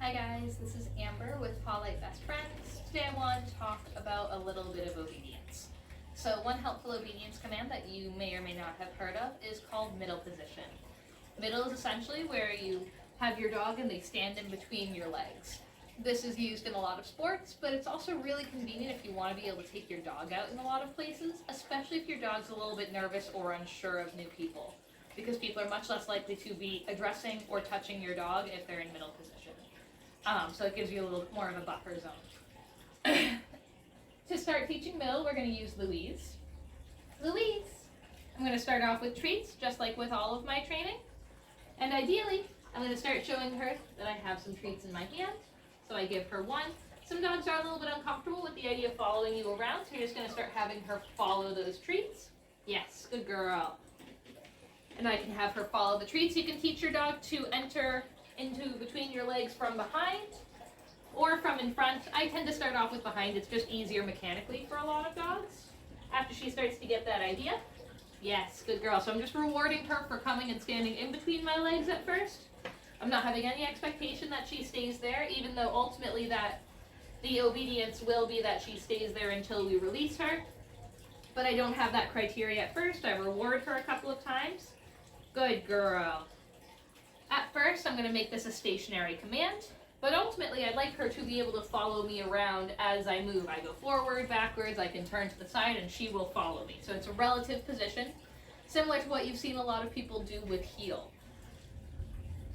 Hi guys, this is Amber with Paw Light Best Friends. Today I want to talk about a little bit of obedience. So one helpful obedience command that you may or may not have heard of is called middle position. Middle is essentially where you have your dog and they stand in between your legs. This is used in a lot of sports, but it's also really convenient if you want to be able to take your dog out in a lot of places, especially if your dog's a little bit nervous or unsure of new people, because people are much less likely to be addressing or touching your dog if they're in middle position. So it gives you a little more of a buffer zone. To start teaching middle, we're going to use Louise. Louise! I'm going to start off with treats, just like with all of my training. And ideally, I'm going to start showing her that I have some treats in my hand. So I give her one. Some dogs are a little bit uncomfortable with the idea of following you around, so you're just going to start having her follow those treats. Yes, good girl. And I can have her follow the treats. You can teach your dog to enter into between your legs from behind or from in front. I tend to start off with behind. It's just easier mechanically for a lot of dogs. After she starts to get that idea, yes, good girl. So I'm just rewarding her for coming and standing in between my legs at first. I'm not having any expectation that she stays there, even though ultimately that the obedience will be that she stays there until we release her. But I don't have that criteria at first. I reward her a couple of times. Good girl. At first, I'm going to make this a stationary command, but ultimately I'd like her to be able to follow me around as I move. I go forward, backwards, I can turn to the side, and she will follow me. So it's a relative position, similar to what you've seen a lot of people do with heel.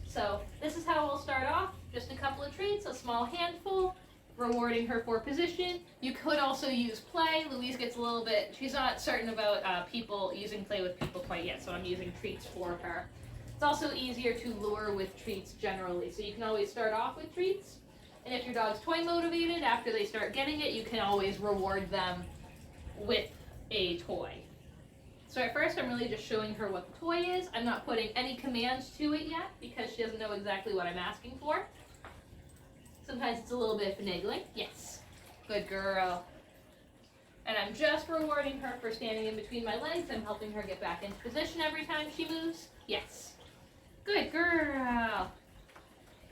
So this is how we'll start off. Just a couple of treats, a small handful, rewarding her for position. You could also use play. Louise gets a little bit, she's not certain about people using play with people quite yet, so I'm using treats for her. It's also easier to lure with treats generally, so you can always start off with treats, and if your dog's toy motivated, after they start getting it, you can always reward them with a toy. So at first, I'm really just showing her what the toy is. I'm not putting any commands to it yet, because she doesn't know exactly what I'm asking for. Sometimes it's a little bit finagling. Yes, good girl. And I'm just rewarding her for standing in between my legs. I'm helping her get back into position every time she moves. Yes. Good girl.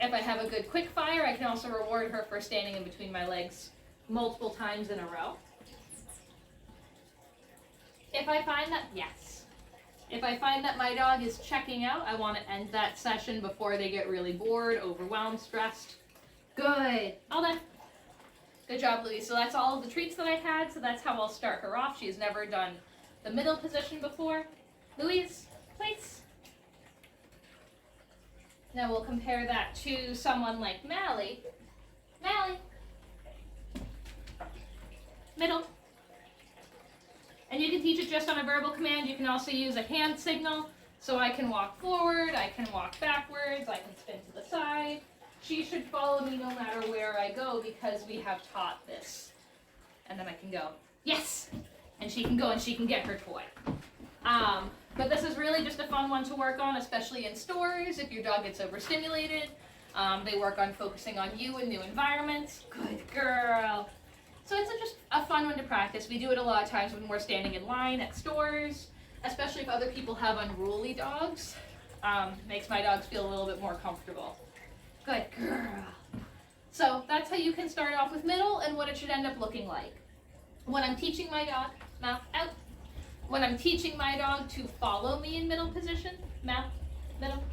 If I have a good quick fire, I can also reward her for standing in between my legs multiple times in a row. If I find that, yes. If I find that my dog is checking out, I want to end that session before they get really bored, overwhelmed, stressed. Good. All done. Good job, Louise. So that's all of the treats that I had, so that's how I'll start her off. She's never done the middle position before. Louise, place. Now we'll compare that to someone like Mally. Mally. Middle. And you can teach it just on a verbal command. You can also use a hand signal. So I can walk forward, I can walk backwards, I can spin to the side. She should follow me no matter where I go because we have taught this. And then I can go, yes! And she can go and she can get her toy. But this is really just a fun one to work on, especially in stores. If your dog gets overstimulated, they work on focusing on you in new environments. Good girl. So it's just a fun one to practice. We do it a lot of times when we're standing in line at stores, especially if other people have unruly dogs. Makes my dogs feel a little bit more comfortable. Good girl. So that's how you can start off with middle and what it should end up looking like. When I'm teaching my dog, mouth out. When I'm teaching my dog to follow me in middle position, mouth, middle.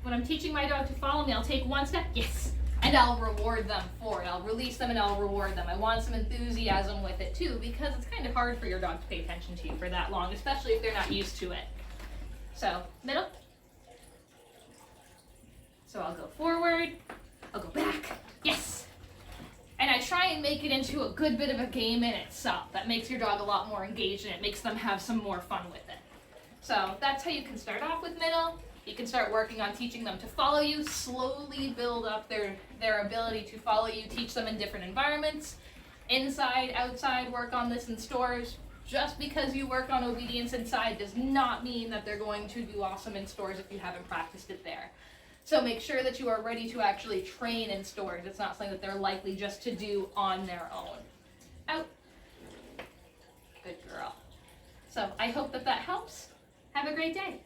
When I'm teaching my dog to follow me, I'll take one step, yes, and I'll reward them for it. I'll release them and I'll reward them. I want some enthusiasm with it too, because it's kind of hard for your dog to pay attention to you for that long, especially if they're not used to it. So, middle. So I'll go forward, I'll go back, yes. And I try and make it into a good bit of a game in itself. That makes your dog a lot more engaged and it makes them have some more fun with it. So that's how you can start off with middle. You can start working on teaching them to follow you, slowly build up their ability to follow you, teach them in different environments, inside, outside, work on this in stores. Just because you work on obedience inside does not mean that they're going to do awesome in stores if you haven't practiced it there. So make sure that you are ready to actually train in stores. It's not something that they're likely just to do on their own. Out. Good girl. So I hope that helps. Have a great day.